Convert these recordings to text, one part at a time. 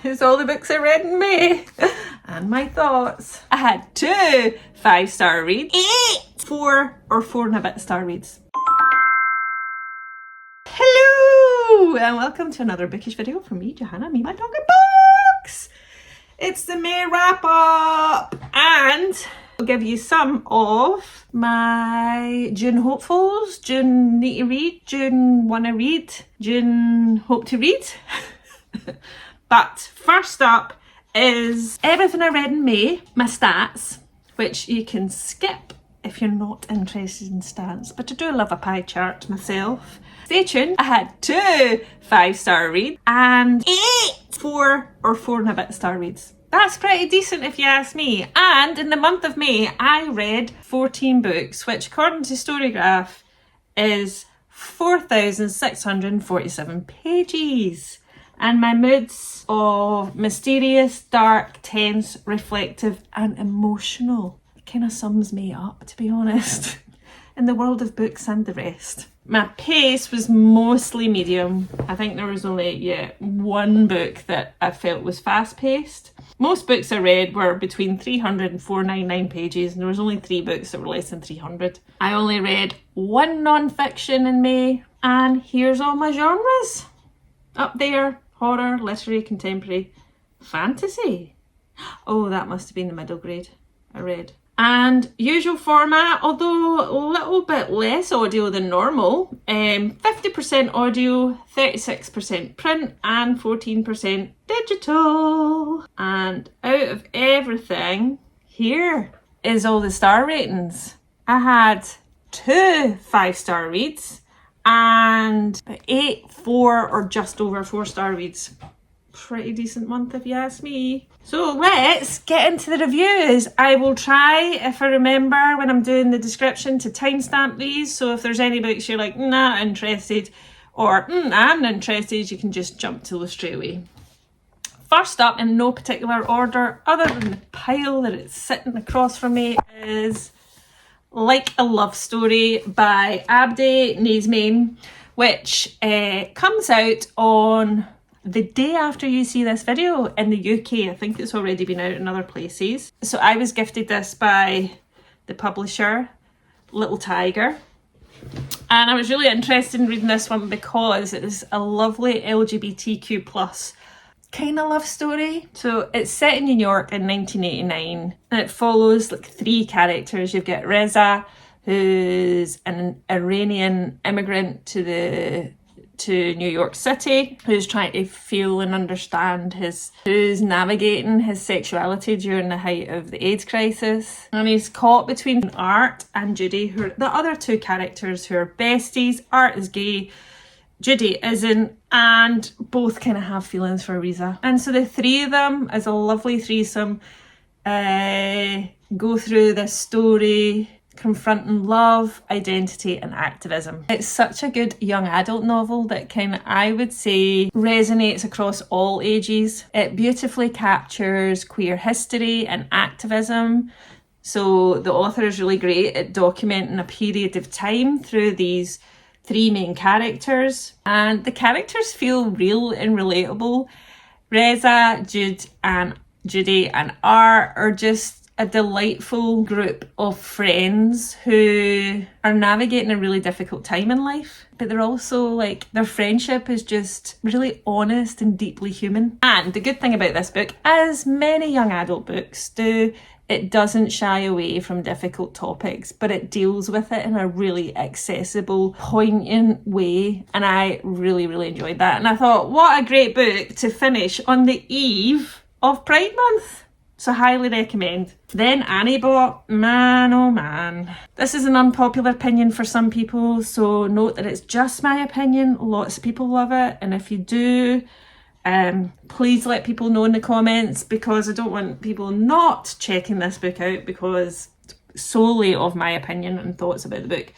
is all the books I read in May and my thoughts. I had 2 5-star reads, 4 or 4 and a bit star reads. Hello and welcome to another bookish video from me, Johanna, me, my dog and books. It's the May wrap up and I'll give you some of my June hopefuls, June need to read, June want to read, June hope to read. But first up is everything I read in May, my stats, which you can skip if you're not interested in stats, but I do love a pie chart myself. Stay tuned. I had 2 5-star reads and 4 or 4 and a bit star reads. That's pretty decent if you ask me. And in the month of May, I read 14 books, which according to Storygraph is 4,647 pages. And my moods of mysterious, dark, tense, reflective and emotional. It kind of sums me up, to be honest, in the world of books and the rest. My pace was mostly medium. I think there was only, one book that I felt was fast-paced. Most books I read were between 300 and 499 pages, and there was only 3 books that were less than 300. I only read 1 non-fiction in May, and here's all my genres. Up there. Horror, literary, contemporary, fantasy. Oh, that must have been the middle grade I read. And usual format, although a little bit less audio than normal. 50% audio, 36% print, and 14% digital. And out of everything, here is all the star ratings. I had 2 5-star reads and 8 4 or just over 4-star reads. Pretty decent month if you ask me. So let's get into the reviews. I will try, if I remember when I'm doing the description, to timestamp these, so if there's any books you're like not interested or I'm interested, you can just jump to those straight away. First up, in no particular order other than the pile that it's sitting across from me, is Like a Love Story by Abdi, Nazemian, which comes out on the day after you see this video in the UK. I think it's already been out in other places. So I was gifted this by the publisher, Little Tiger. And I was really interested in reading this one because it is a lovely LGBTQ plus kind of love story. So it's set in New York in 1989 and it follows like 3 characters. You've got Reza, who's an Iranian immigrant to New York City, who's trying to feel and understand who's navigating his sexuality during the height of the AIDS crisis. And he's caught between Art and Judy, who are the other 2 characters who are besties. Art is gay, Judy isn't, and both kind of have feelings for Reza. And so the 3 of them, as a lovely threesome, go through this story confronting love, identity and activism. It's such a good young adult novel that I would say resonates across all ages. It beautifully captures queer history and activism. So the author is really great at documenting a period of time through these 3 main characters, and the characters feel real and relatable. Reza, Judy and Art are just a delightful group of friends who are navigating a really difficult time in life, but they're also like, their friendship is just really honest and deeply human. And the good thing about this book, as many young adult books do, it doesn't shy away from difficult topics, but it deals with it in a really accessible, poignant way. And I really, really enjoyed that. And I thought, what a great book to finish on the eve of Pride Month. So highly recommend. Then Annie Bot, man oh man. This is an unpopular opinion for some people, so note that it's just my opinion. Lots of people love it, and if you do, please let people know in the comments, because I don't want people not checking this book out because solely of my opinion and thoughts about the book.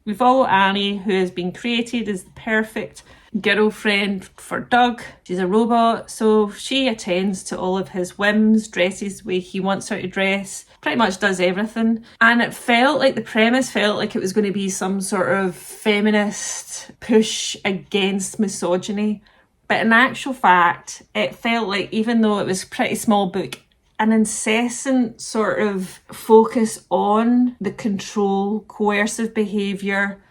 We follow Annie, who has been created as the perfect girlfriend for Doug. She's a robot, so she attends to all of his whims, dresses the way he wants her to dress, pretty much does everything. And it felt like, the premise felt like it was going to be some sort of feminist push against misogyny, But in actual fact, it felt like, even though it was a pretty small book, an incessant sort of focus on the control, coercive behaviour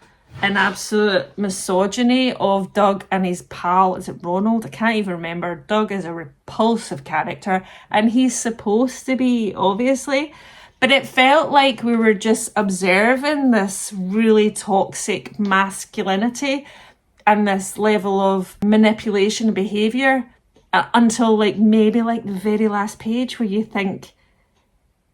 and absolute misogyny of Doug and his pal, is it Ronald? I can't even remember. Doug is a repulsive character, and he's supposed to be, obviously. But it felt like we were just observing this really toxic masculinity and this level of manipulation and behaviour until like maybe like the very last page, where you think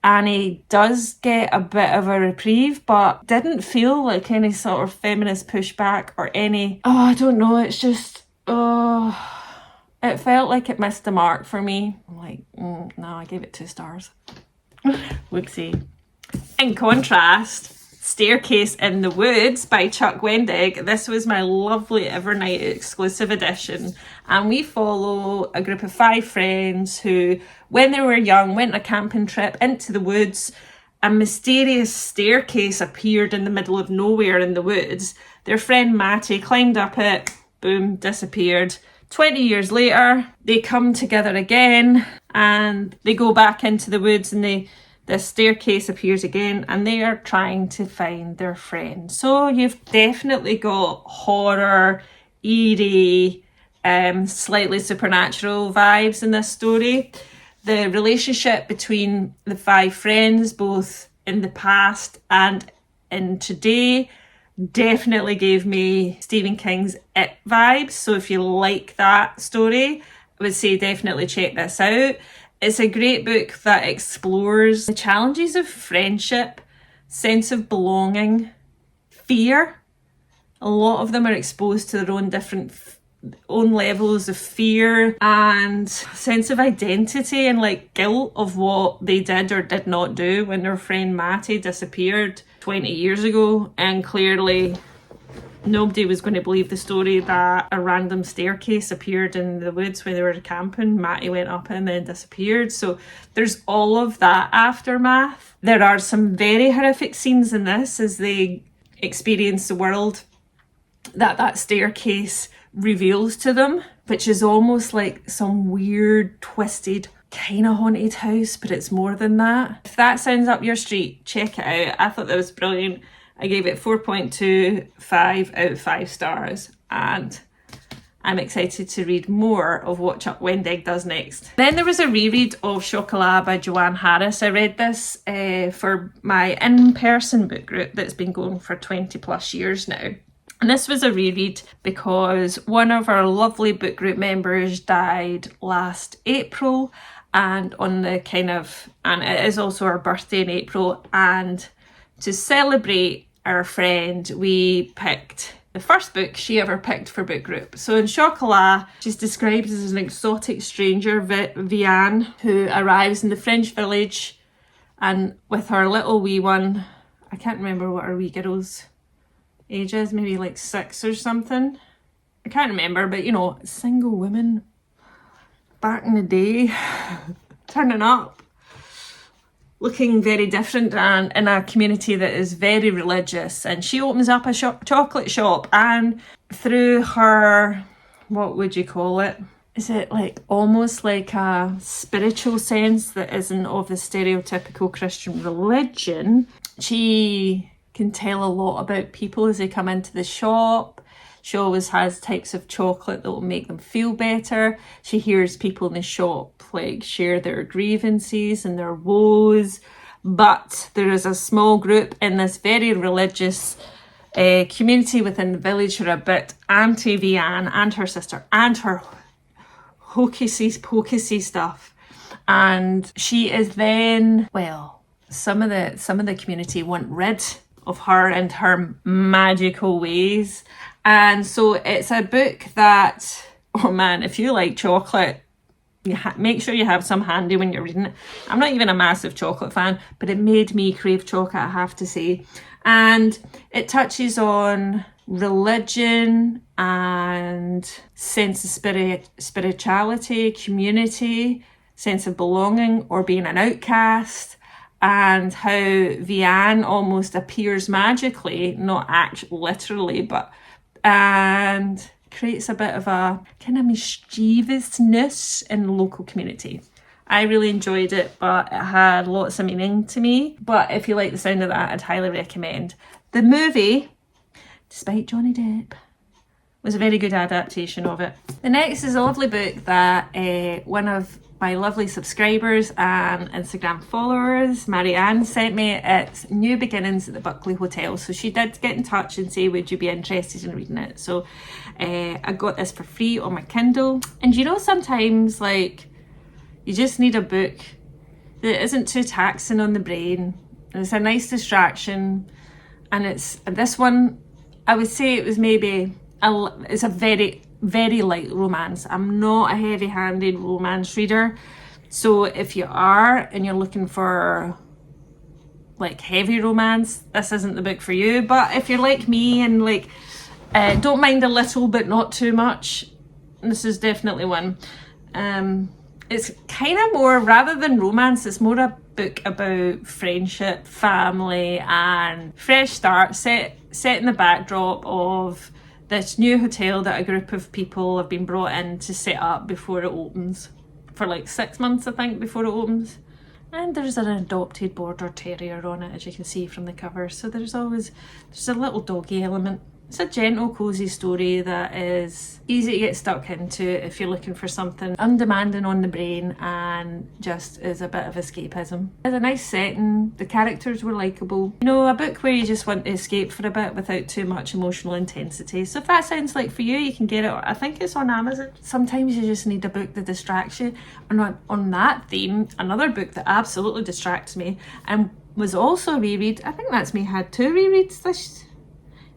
Annie does get a bit of a reprieve, but didn't feel like any sort of feminist pushback or any, I don't know, it's just, it felt like it missed the mark for me. I'm like, no, I gave it 2 stars. Whoopsie. In contrast, Staircase in the Woods by Chuck Wendig. This was my lovely Evernight exclusive edition, and we follow a group of 5 friends who, when they were young, went on a camping trip into the woods. A mysterious staircase appeared in the middle of nowhere in the woods. Their friend Matty climbed up it, boom, disappeared. 20 years later, they come together again and they go back into the woods, and the staircase appears again, and they are trying to find their friend. So you've definitely got horror, eerie, slightly supernatural vibes in this story. The relationship between the 5 friends, both in the past and in today, definitely gave me Stephen King's It vibes. So if you like that story, I would say definitely check this out. It's a great book that explores the challenges of friendship, sense of belonging, fear. A lot of them are exposed to their own different own levels of fear and sense of identity and like guilt of what they did or did not do when their friend Matty disappeared 20 years ago. And clearly nobody was going to believe the story that a random staircase appeared in the woods when they were camping. Matty went up and then disappeared. So there's all of that aftermath. There are some very horrific scenes in this as they experience the world that staircase reveals to them, which is almost like some weird, twisted, kind of haunted house, but it's more than that. If that sounds up your street, check it out. I thought that was brilliant. I gave it 4.25 out of 5 stars, and I'm excited to read more of what Chuck Wendig does next. Then there was a reread of Chocolat by Joanne Harris. I read this for my in-person book group that's been going for 20 plus years now. And this was a reread because one of our lovely book group members died last April, and it is also our birthday in April, and to celebrate our friend, we picked the first book she ever picked for book group. So in Chocolat, she's described as an exotic stranger, Vianne, who arrives in the French village, and with her little wee one, I can't remember what her wee girl's age is, maybe like 6 or something. I can't remember, but you know, single women back in the day, turning up, looking very different and in a community that is very religious. And she opens up a chocolate shop, and through her, what would you call it? Is it like almost like a spiritual sense that isn't of the stereotypical Christian religion? She can tell a lot about people as they come into the shop. She always has types of chocolate that will make them feel better. She hears people in the shop like share their grievances and their woes. But there is a small group in this very religious community within the village who are a bit anti-Vianne and her sister and her hocusy stuff. And she is then, well, some of the community want rid of her and her magical ways. And so it's a book that, oh man, if you like chocolate, make sure you have some handy when you're reading it. I'm not even a massive chocolate fan, but it made me crave chocolate, I have to say. And it touches on religion and sense of spirituality, community, sense of belonging or being an outcast, and how Vianne almost appears magically, not actually literally, but, and creates a bit of a kind of mischievousness in the local community. I really enjoyed it, but it had lots of meaning to me. But if you like the sound of that, I'd highly recommend. The movie, despite Johnny Depp, was a very good adaptation of it. The next is a lovely book that one of my lovely subscribers and Instagram followers, Marianne, sent me. It's New Beginnings at the Buckley Hotel. So she did get in touch and say, would you be interested in reading it? So I got this for free on my Kindle. And you know, sometimes like you just need a book that isn't too taxing on the brain. And it's a nice distraction. And this one, I would say it was maybe, it's a very, very light romance. I'm not a heavy-handed romance reader. So if you are and you're looking for like heavy romance, this isn't the book for you. But if you're like me and like don't mind a little but not too much, this is definitely one. It's kind of more, rather than romance, it's more a book about friendship, family, and fresh start, set in the backdrop of this new hotel that a group of people have been brought in to set up before it opens. For like 6 months, I think, before it opens. And there's an adopted border terrier on it, as you can see from the cover. So there's a little doggy element. It's a gentle, cosy story that is easy to get stuck into if you're looking for something undemanding on the brain and just is a bit of escapism. It's a nice setting, the characters were likeable. You know, a book where you just want to escape for a bit without too much emotional intensity. So if that sounds like for you, you can get it. I think it's on Amazon. Sometimes you just need a book that distracts you. And on that theme, another book that absolutely distracts me and was also a reread, I think that's me had 2 rereads this.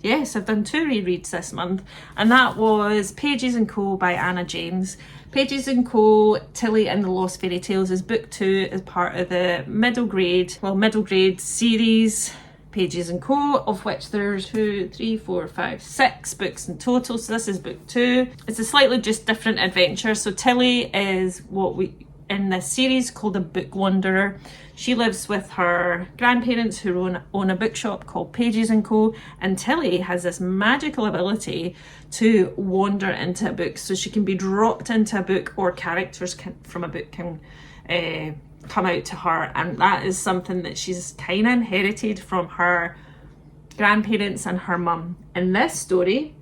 Yes, I've done 2 rereads this month, and that was Pages & Co by Anna James. Pages & Co, Tilly and the Lost Fairytales is book 2 as part of the middle grade series, Pages & Co, of which there's 2, 3, 4, 5, 6 books in total. So this is book 2. It's a slightly just different adventure. So Tilly is what we in this series called a book wanderer. She lives with her grandparents who own a bookshop called Pages & Co, and Tilly has this magical ability to wander into a book. So she can be dropped into a book, or characters from a book can come out to her, and that is something that she's kind of inherited from her grandparents and her mum. In this story,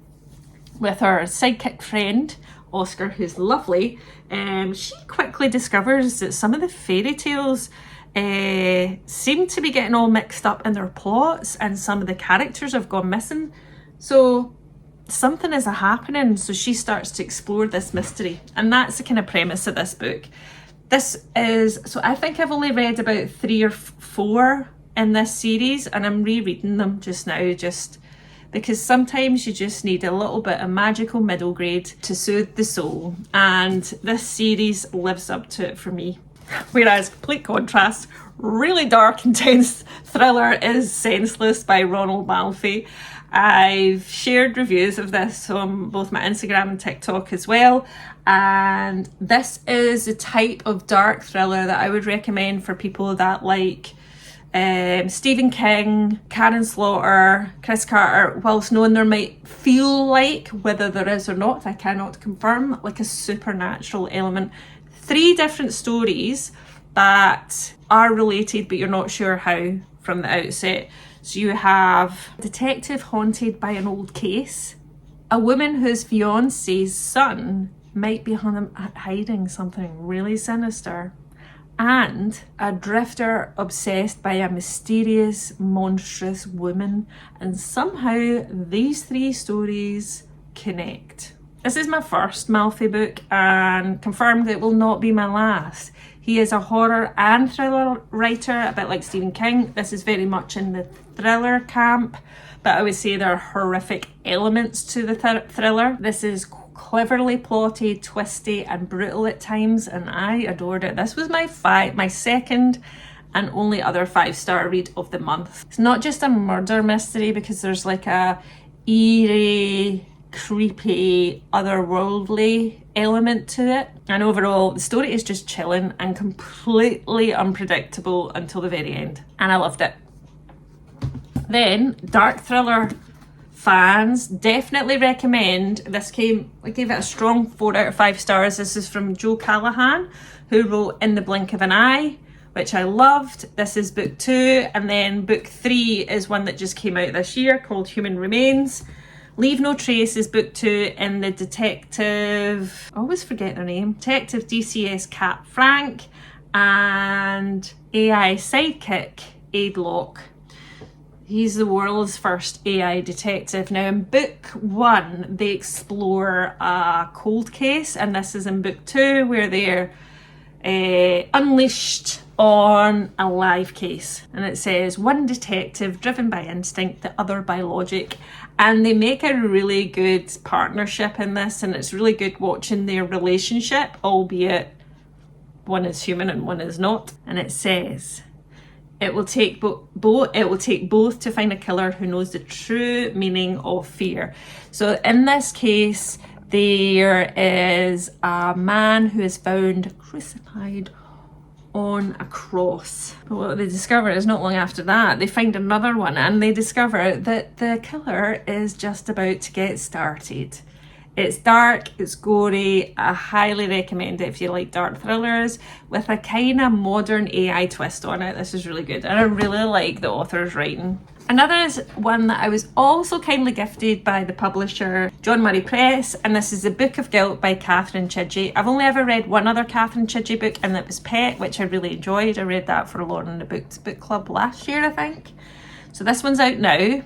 with her sidekick friend Oscar, who's lovely, she quickly discovers that some of the fairy tales seem to be getting all mixed up in their plots, and some of the characters have gone missing. So something is happening. So she starts to explore this mystery, and that's the kind of premise of this book. So I think I've only read about 3 or 4 in this series, and I'm rereading them just now, just because sometimes you just need a little bit of magical middle grade to soothe the soul, and this series lives up to it for me. Whereas, complete contrast, really dark, intense thriller is Senseless by Ronald Malfi. I've shared reviews of this on both my Instagram and TikTok as well, and this is the type of dark thriller that I would recommend for people that like Stephen King, Karen Slaughter, Chris Carter, whilst knowing there might feel like, whether there is or not, I cannot confirm, like a supernatural element. 3 different stories that are related, but you're not sure how from the outset. So you have a detective haunted by an old case, a woman whose fiance's son might be hiding something really sinister, and a drifter obsessed by a mysterious, monstrous woman. And somehow these 3 stories connect. This is my first Malfi book, and confirmed it will not be my last. He is a horror and thriller writer, a bit like Stephen King. This is very much in the thriller camp, but I would say there are horrific elements to the thriller. This is cleverly plotted, twisty and brutal at times, and I adored it. This was my second and only other 5-star read of the month. It's not just a murder mystery, because there's like a eerie, creepy, otherworldly element to it, and overall the story is just chilling and completely unpredictable until the very end, and I loved it. Then dark thriller fans, definitely recommend. I gave it a strong 4 out of 5 stars. This is from Jo Callaghan, who wrote In the Blink of an Eye, which I loved. This is book 2, and then book 3 is one that just came out this year called Human Remains. Leave No Trace is book 2 in the detective, I always forget their name, Detective DCS Cat Frank and AI sidekick Aid Locke. He's the world's first AI detective. Now in book 1 they explore a cold case, and this is in book 2 where they're unleashed on a live case, and it says one detective driven by instinct, the other by logic, and they make a really good partnership in this, and it's really good watching their relationship, albeit one is human and one is not. And it says it will take both to find a killer who knows the true meaning of fear. So in this case there is a man who is found crucified on a cross. But what they discover is not long after that, they find another one, and they discover that the killer is just about to get started. It's dark, it's gory. I highly recommend it if you like dark thrillers with a kind of modern AI twist on it. This is really good, and I really like the author's writing. Another is one that I was also kindly gifted by the publisher John Murray Press, and this is The Book of Guilt by Catherine Chidgy. I've only ever read one other Catherine Chidgy book, and that was Pet, which I really enjoyed. I read that for Lauren and the Book Club last year, I think. So this one's out now,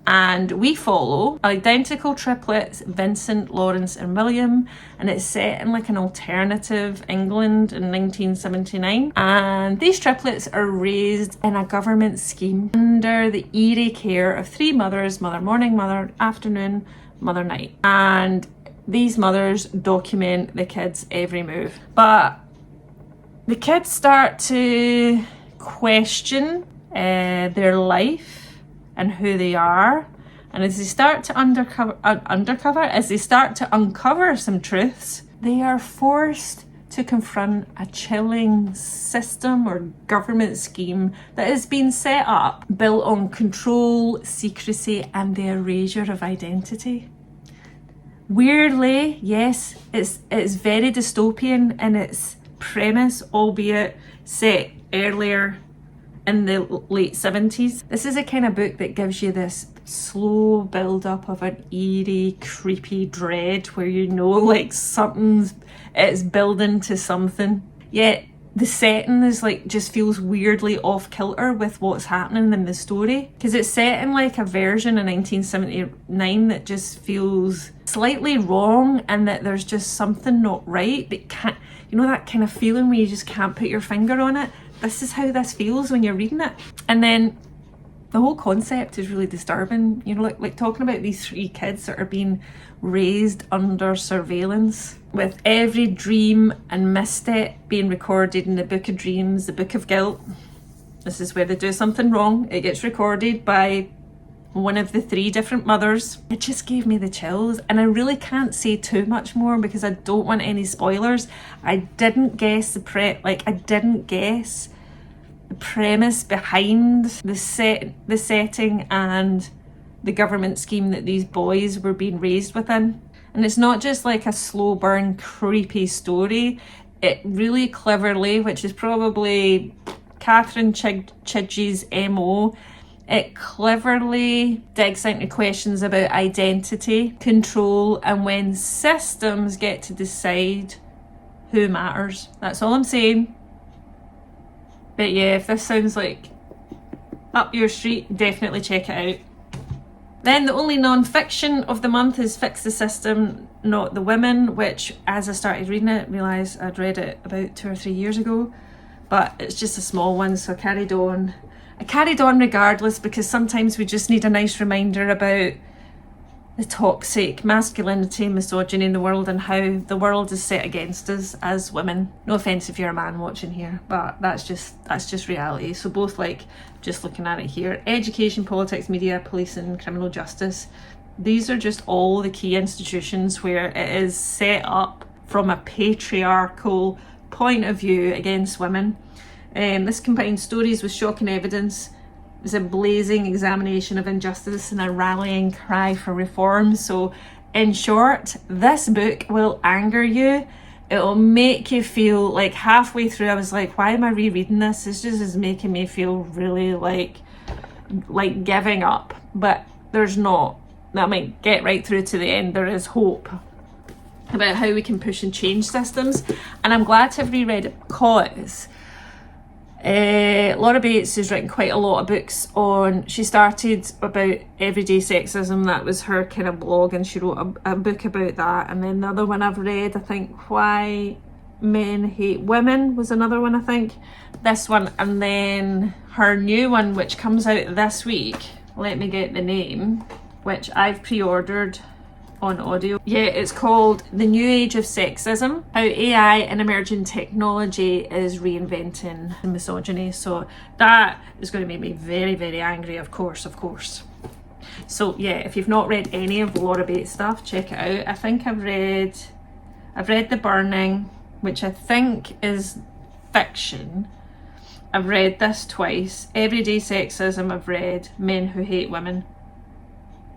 and we follow identical triplets, Vincent, Lawrence and William, and it's set in like an alternative England in 1979, and these triplets are raised in a government scheme under the eerie care of 3 mothers: mother morning, mother afternoon, mother night, and these mothers document the kids' every move. But the kids start to question their life and who they are, and as they start to uncover some truths, they are forced to confront a chilling system or government scheme that has been set up, built on control, secrecy and the erasure of identity. Weirdly, yes, it's very dystopian in its premise, albeit set earlier in the late 70s. This is a kind of book that gives you this slow build up of an eerie, creepy dread where you know like it's building to something. Yet the setting is like just feels weirdly off kilter with what's happening in the story, because it's set in like a version in 1979 that just feels slightly wrong, and that there's just something not right, but that kind of feeling where you just can't put your finger on it. This is how this feels when you're reading it. And then the whole concept is really disturbing. Like talking about these 3 kids that are being raised under surveillance, with every dream and misstep being recorded in the Book of Dreams, the Book of Guilt. This is where they do something wrong. It gets recorded by one of the 3 different mothers. It just gave me the chills, and I really can't say too much more because I don't want any spoilers. I didn't guess the premise behind the setting and the government scheme that these boys were being raised within. And it's not just like a slow burn creepy story. It really cleverly, which is probably Catherine Chidgy's MO, it cleverly digs into questions about identity, control, and when systems get to decide who matters. That's all I'm saying. But yeah, if this sounds like up your street, definitely check it out. Then the only non-fiction of the month is Fix the System, Not the Women, which as I started reading it, realised I'd read it about 2 or 3 years ago. But it's just a small one, so I carried on regardless, because sometimes we just need a nice reminder about the toxic masculinity, misogyny in the world, and how the world is set against us as women. No offence if you're a man watching here, but that's just reality. So both, like, just looking at it here, education, politics, media, police and criminal justice, these are just all the key institutions where it is set up from a patriarchal point of view against women. This combines stories with shocking evidence It's a blazing examination of injustice and a rallying cry for reform. So in short, this book will anger you. It'll make you feel like halfway through I was like, why am I rereading this? This just is making me feel really like giving up. But there's not. That might get right through to the end. There is hope about how we can push and change systems. And I'm glad to have reread it because Laura Bates has written quite a lot of books on, she started about everyday sexism, that was her kind of blog, and she wrote a book about that. And then the other one I've read, I think Why Men Hate Women was another one, I think. This one, and then her new one which comes out this week, let me get the name, which I've pre-ordered on audio. Yeah, it's called The New Age of Sexism, How AI and Emerging Technology is Reinventing Misogyny. So that is going to make me very, very angry, of course. So yeah, if you've not read any of Laura Bates stuff, check it out. I think I've read The Burning, which I think is fiction. I've read this twice. Everyday Sexism I've read. Men Who Hate Women.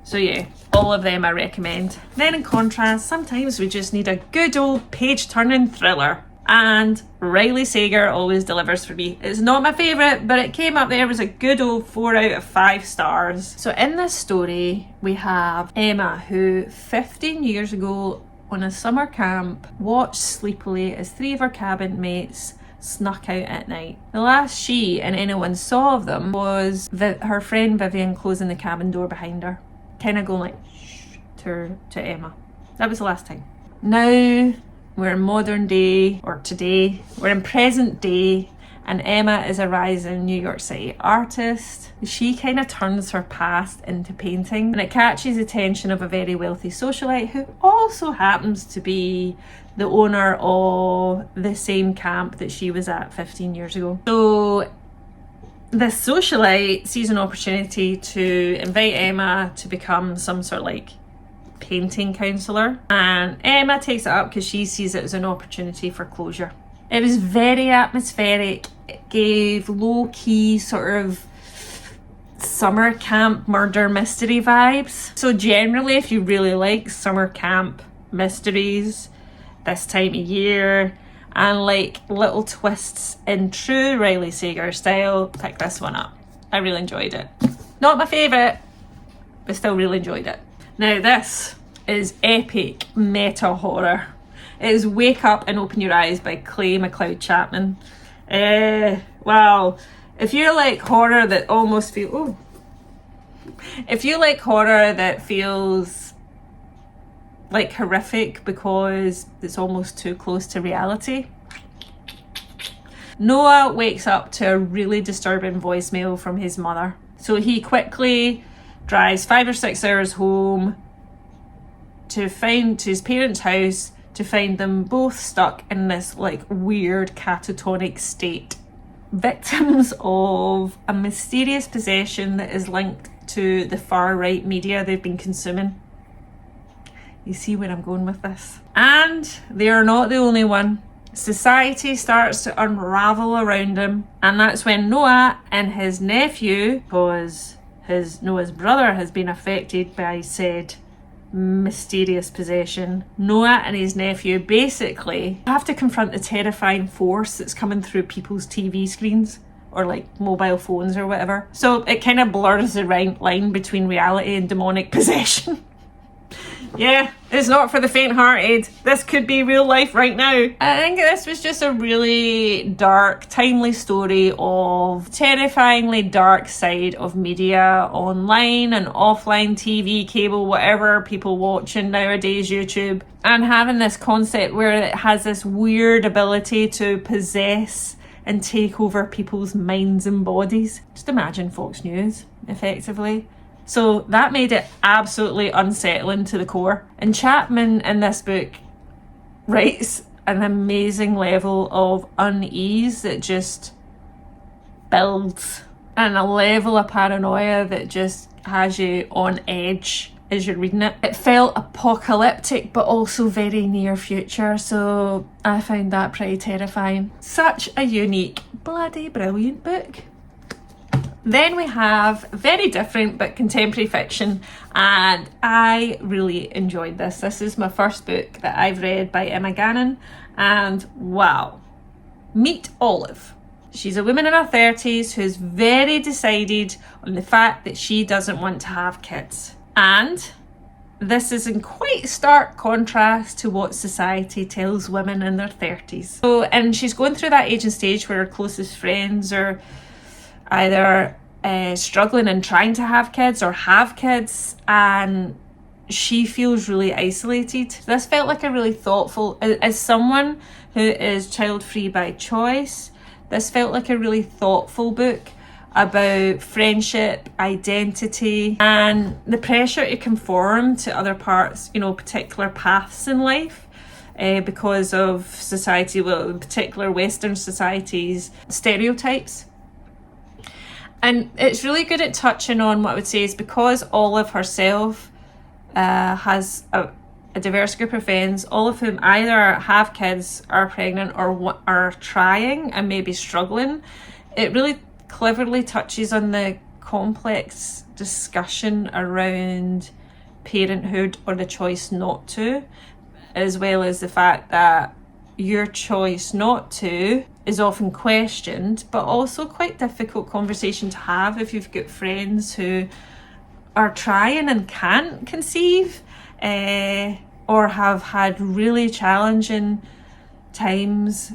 So yeah, all of them I recommend. Then in contrast, sometimes we just need a good old page-turning thriller. And Riley Sager always delivers for me. It's not my favourite, but it came up there as a good old 4 out of 5 stars. So in this story, we have Emma, who 15 years ago on a summer camp watched sleepily as 3 of her cabin mates snuck out at night. The last she and anyone saw of them was her friend Vivian closing the cabin door behind her. Kind of going like shh to Emma. That was the last time. Now we're in modern day, or today, we're in present day, and Emma is a rising New York City artist. She kind of turns her past into painting, and it catches the attention of a very wealthy socialite who also happens to be the owner of the same camp that she was at 15 years ago. So this socialite sees an opportunity to invite Emma to become some sort of like painting counsellor, and Emma takes it up because she sees it as an opportunity for closure. It was very atmospheric. It gave low-key sort of summer camp murder mystery vibes. So generally, if you really like summer camp mysteries this time of year and like little twists in true Riley Sager style, pick this one up. I really enjoyed it. Not my favourite, but still really enjoyed it. Now this is epic meta horror. It is Wake Up and Open Your Eyes by McLeod Chapman. Wow. If you like horror that almost feels... If you like horror that feels like horrific because it's almost too close to reality, Noah wakes up to a really disturbing voicemail from his mother. So he quickly drives 5 or 6 hours home to his parents' house to find them both stuck in this like weird catatonic state, victims of a mysterious possession that is linked to the far right media they've been consuming. You see where I'm going with this? And they are not the only one. Society starts to unravel around him, and that's when Noah and his nephew, because Noah's brother has been affected by said mysterious possession, Noah and his nephew basically have to confront the terrifying force that's coming through people's TV screens or like mobile phones or whatever. So it kind of blurs the line between reality and demonic possession. Yeah, it's not for the faint-hearted. This could be real life right now. I think this was just a really dark, timely story of terrifyingly dark side of media, online and offline TV, cable, whatever people watching nowadays, YouTube, and having this concept where it has this weird ability to possess and take over people's minds and bodies. Just imagine Fox News, effectively. So that made it absolutely unsettling to the core. And Chapman in this book writes an amazing level of unease that just builds, and a level of paranoia that just has you on edge as you're reading it. It felt apocalyptic but also very near future, so I found that pretty terrifying. Such a unique, bloody brilliant book. Then we have very different but contemporary fiction, and I really enjoyed this. This is my first book that I've read by Emma Gannon, and wow, meet Olive. She's a woman in her 30s who's very decided on the fact that she doesn't want to have kids. And this is in quite stark contrast to what society tells women in their 30s. So, and she's going through that age and stage where her closest friends are either struggling and trying to have kids or have kids, and she feels really isolated. This felt like a really thoughtful, as someone who is child-free by choice, this felt like a really thoughtful book about friendship, identity, and the pressure to conform to other parts, you know, particular paths in life because of society, well, in particular Western society's stereotypes. And it's really good at touching on what I would say is, because Olive herself has a diverse group of friends, all of whom either have kids, are pregnant, or are trying and maybe struggling. It really cleverly touches on the complex discussion around parenthood or the choice not to, as well as the fact that your choice not to is often questioned, but also quite difficult conversation to have if you've got friends who are trying and can't conceive, or have had really challenging times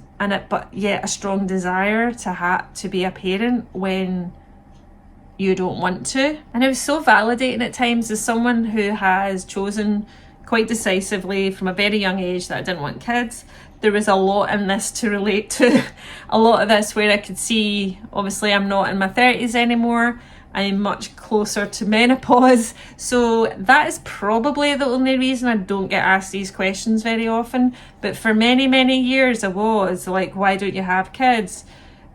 but yet a strong desire to be a parent when you don't want to. And it was so validating at times, as someone who has chosen quite decisively from a very young age that I didn't want kids. There was a lot in this to relate to, a lot of this where I could see, obviously I'm not in my 30s anymore, I'm much closer to menopause, so that is probably the only reason I don't get asked these questions very often. But for many years I was like, why don't you have kids?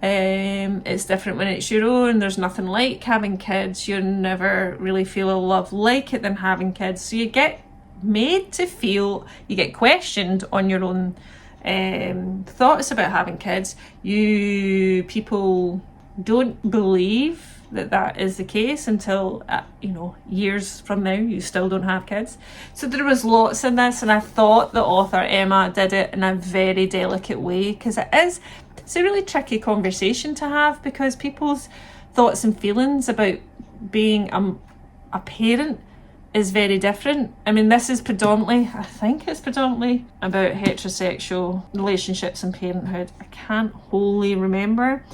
It's different when it's your own, there's nothing like having kids, you never really feel a love like it than having kids. So you get made to feel, you get questioned on your own thoughts about having kids. People don't believe that is the case until years from now you still don't have kids. So there was lots in this, and I thought the author Emma did it in a very delicate way, because it's a really tricky conversation to have, because people's thoughts and feelings about being a parent is very different. I mean, this is predominantly about heterosexual relationships and parenthood. I can't wholly remember.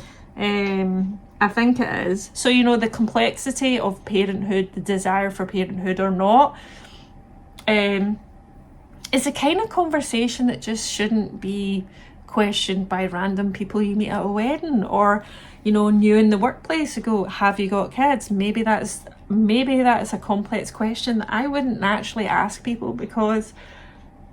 I think it is. So, the complexity of parenthood, the desire for parenthood or not, is a kind of conversation that just shouldn't be questioned by random people you meet at a wedding, or, new in the workplace who go, have you got kids? Maybe that's a complex question that I wouldn't naturally ask people, because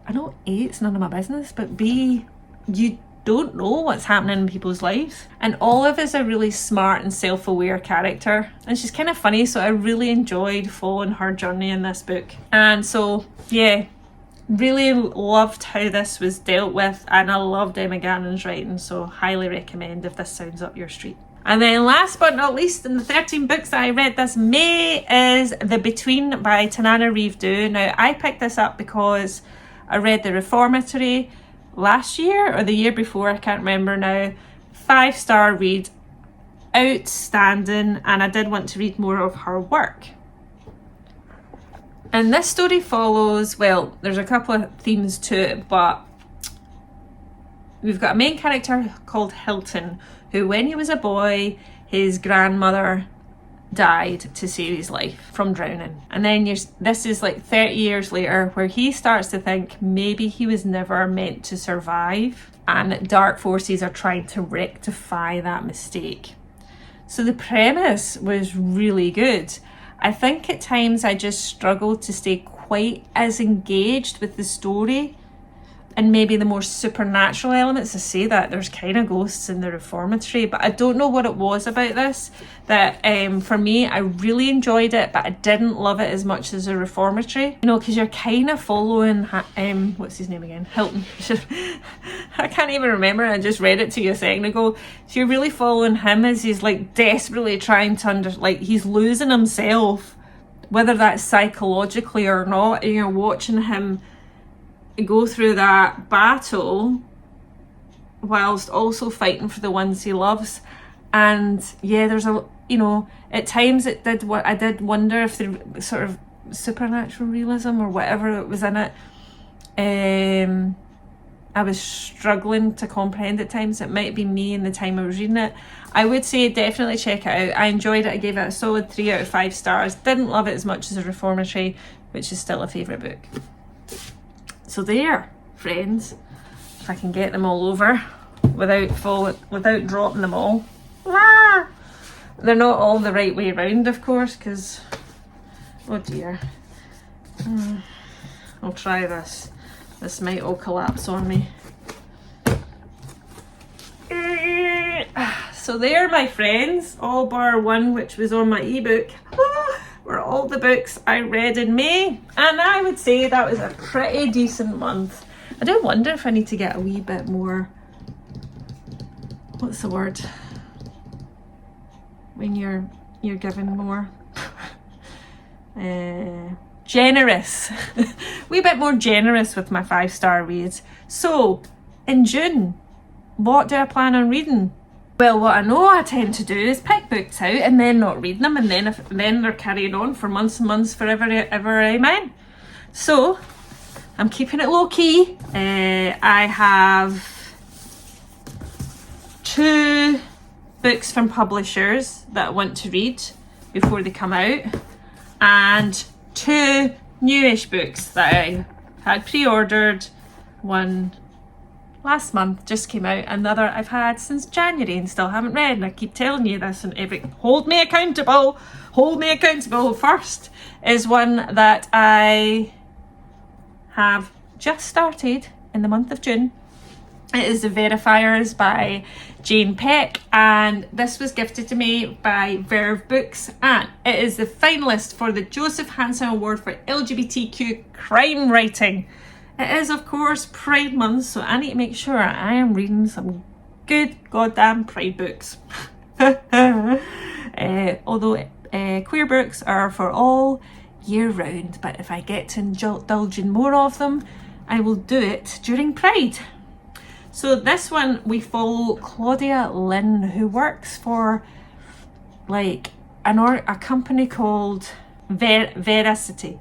I know A, it's none of my business, but B, you don't know what's happening in people's lives. And Olive is a really smart and self-aware character, and she's kind of funny, so I really enjoyed following her journey in this book. And so yeah, really loved how this was dealt with, and I loved Emma Gannon's writing, so highly recommend if this sounds up your street. And then last but not least, in the 13 books that I read this May, is The Between by Tananarive Due. Now, I picked this up because I read The Reformatory last year or the year before, I can't remember now. 5-star read, outstanding, and I did want to read more of her work. And this story follows, well, there's a couple of themes to it, but we've got a main character called Hilton, who when he was a boy, his grandmother died to save his life from drowning. And then this is like 30 years later, where he starts to think maybe he was never meant to survive, and dark forces are trying to rectify that mistake. So the premise was really good. I think at times I just struggled to stay quite as engaged with the story and maybe the more supernatural elements. I say that there's kind of ghosts in the reformatory, but I don't know what it was about this that for me, I really enjoyed it, but I didn't love it as much as the reformatory, you know, because you're kind of following what's his name again, Hilton. I can't even remember, I just read it to you a second ago. So you're really following him as he's like desperately trying to like he's losing himself, whether that's psychologically or not, and you're watching him go through that battle whilst also fighting for the ones he loves. And yeah, there's a, you know, at times it did what I did wonder if the sort of supernatural realism or whatever it was in it, I was struggling to comprehend at times. It might be me in the time I was reading it. I would say definitely check it out. I enjoyed it. I gave it a solid 3 out of 5 stars. Didn't love it as much as the reformatory, which is still a favourite book. So there, friends, if I can get them all over without dropping them all. Ah! They're not all the right way around, of course, because, oh dear. I'll try this. This might all collapse on me. So there, my friends, all bar one, which was on my ebook, were all the books I read in May, and I would say that was a pretty decent month. I do wonder if I need to get a wee bit more, what's the word, when you're giving more, generous, a wee bit more generous with my 5-star reads. So in June, what do I plan on reading? Well, what I know I tend to do is pick books out and then not read them, and then they're carrying on for months and months, forever, ever, amen. So I'm keeping it low key. I have 2 books from publishers that I want to read before they come out, and 2 newish books that I had pre-ordered. One last month just came out, another I've had since January and still haven't read, and I keep telling you this, and hold me accountable. First is one that I have just started in the month of June. It is The Verifiers by Jane Peck, and this was gifted to me by Verve Books, and it is the finalist for the Joseph Hanson Award for LGBTQ crime writing. It is, of course, Pride Month, so I need to make sure I am reading some good goddamn Pride books. Although queer books are for all year round, but if I get to indulge in more of them, I will do it during Pride. So this one, we follow Claudia Lynn, who works for like a company called Veracity.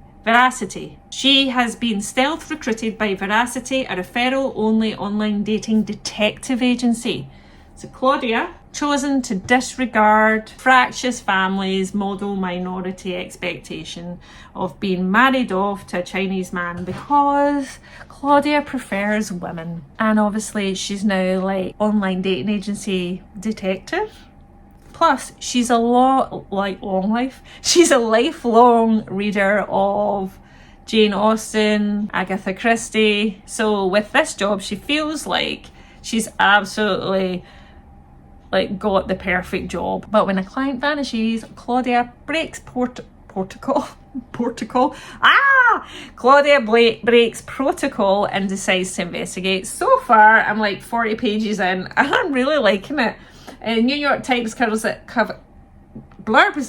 She has been stealth recruited by Veracity, a referral-only online dating detective agency. So Claudia, chosen to disregard fractious families' model minority expectation of being married off to a Chinese man because Claudia prefers women. And obviously she's now like online dating agency detective. Plus, she's a she's a lifelong reader of Jane Austen, Agatha Christie. So with this job, she feels like she's absolutely like got the perfect job. But when a client vanishes, Claudia breaks protocol. Claudia breaks protocol and decides to investigate. So far, I'm like 40 pages in, and I'm really liking it. New York Times blurbs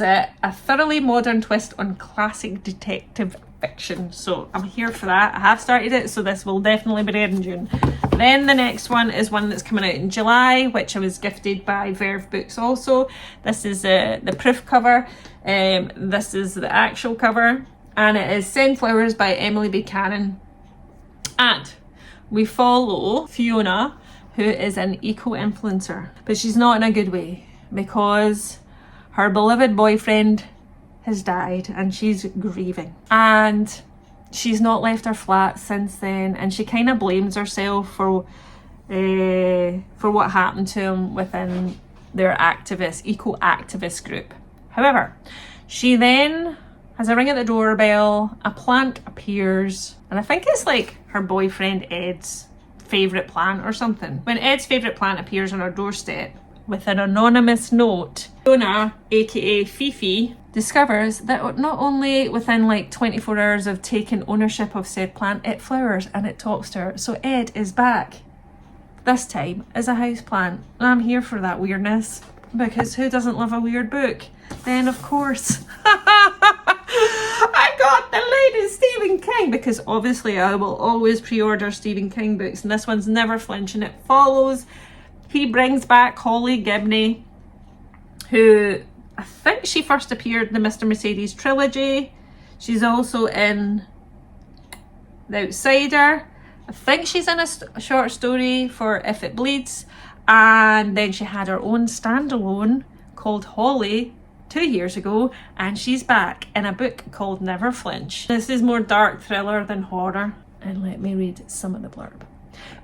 it a thoroughly modern twist on classic detective fiction. So I'm here for that. I have started it, so this will definitely be there in June. Then the next one is one that's coming out in July, which I was gifted by Verve Books also. This is the proof cover. This is the actual cover, and it is Sunflowers by Emily Buchanan. And we follow Fiona, who is an eco-influencer, but she's not in a good way because her beloved boyfriend has died and she's grieving, and she's not left her flat since then, and she kind of blames herself for what happened to him within their eco-activist group. However, she then has a ring at the doorbell, a plant appears, and I think it's like her boyfriend Ed's favourite plant or something. When Ed's favourite plant appears on our doorstep with an anonymous note, Fiona, aka Fifi, discovers that not only within like 24 hours of taking ownership of said plant, it flowers and it talks to her. So Ed is back, this time as a houseplant. And I'm here for that weirdness, because who doesn't love a weird book? Then of course I got the latest Stephen King, because obviously I will always pre-order Stephen King books, and this one's Never Flinch, and it follows. He brings back Holly Gibney, who I think she first appeared in the Mr. Mercedes trilogy. She's also in The Outsider. I think she's in a short story for If It Bleeds, and then she had her own standalone called Holly 2 years ago, and she's back in a book called Never Flinch. This is more dark thriller than horror, and let me read some of the blurb.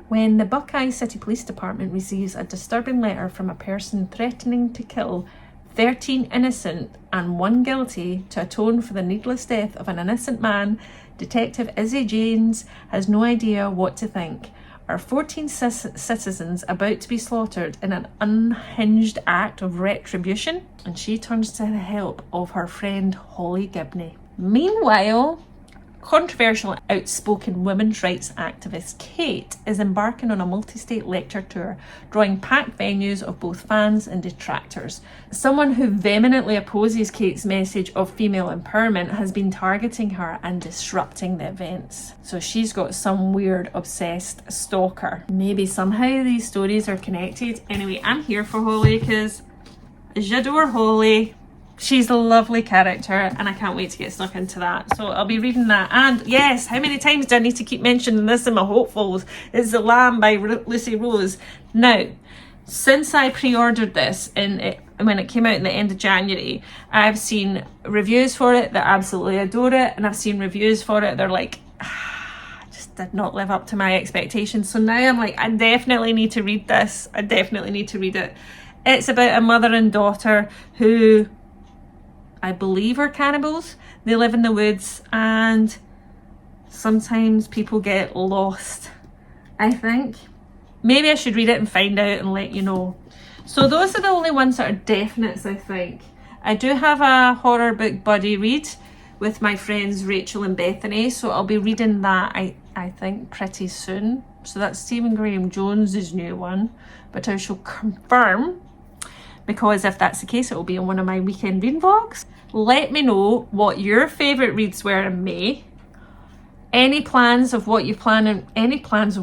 When the Buckeye City Police Department receives a disturbing letter from a person threatening to kill 13 innocent and 1 guilty to atone for the needless death of an innocent man, Detective Izzy Janes has no idea what to think. Are 14 citizens about to be slaughtered in an unhinged act of retribution? And she turns to the help of her friend Holly Gibney. Meanwhile, controversial outspoken women's rights activist Kate is embarking on a multi-state lecture tour, drawing packed venues of both fans and detractors. Someone who vehemently opposes Kate's message of female empowerment has been targeting her and disrupting the events. So she's got some weird obsessed stalker. Maybe somehow these stories are connected. Anyway, I'm here for Holly because j'adore Holly. She's a lovely character, and I can't wait to get stuck into that. So I'll be reading that. And yes, how many times do I need to keep mentioning this in my hopefuls? It's The Lamb by Lucy Rose. Now, since I pre-ordered this when it came out in the end of January, I've seen reviews for it that absolutely adore it, and I've seen reviews for it they're like, just did not live up to my expectations. So now I'm like, I definitely need to read this. I definitely need to read it. It's about a mother and daughter who, I believe, are cannibals. They live in the woods, and sometimes people get lost, I think. Maybe I should read it and find out and let you know. So those are the only ones that are definites, I think. I do have a horror book buddy read with my friends Rachel and Bethany, so I'll be reading that I think pretty soon. So that's Stephen Graham Jones's new one, but I shall confirm, because if that's the case, it will be on one of my weekend reading vlogs. Let me know what your favourite reads were in May. Any plans of what you plan, any plans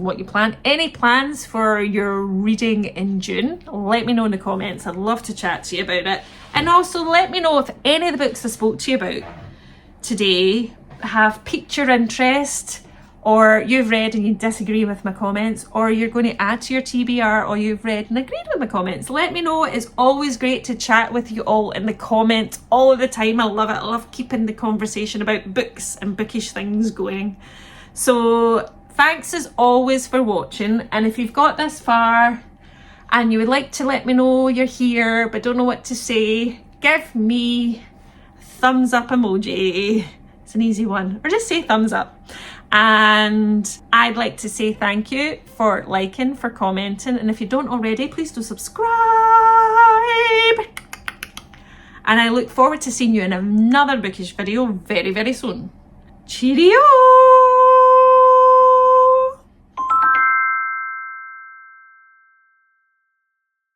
for your reading in June. Let me know in the comments. I'd love to chat to you about it. And also let me know if any of the books I spoke to you about today have piqued your interest, or you've read and you disagree with my comments, or you're going to add to your TBR, or you've read and agreed with my comments. Let me know. It's always great to chat with you all in the comments all of the time. I love it. I love keeping the conversation about books and bookish things going. So thanks as always for watching. And if you've got this far and you would like to let me know you're here but don't know what to say, give me a thumbs up emoji. It's an easy one. Or just say thumbs up. And I'd like to say thank you for liking, for commenting, and if you don't already, please do subscribe. And I look forward to seeing you in another bookish video very, very soon. Cheerio!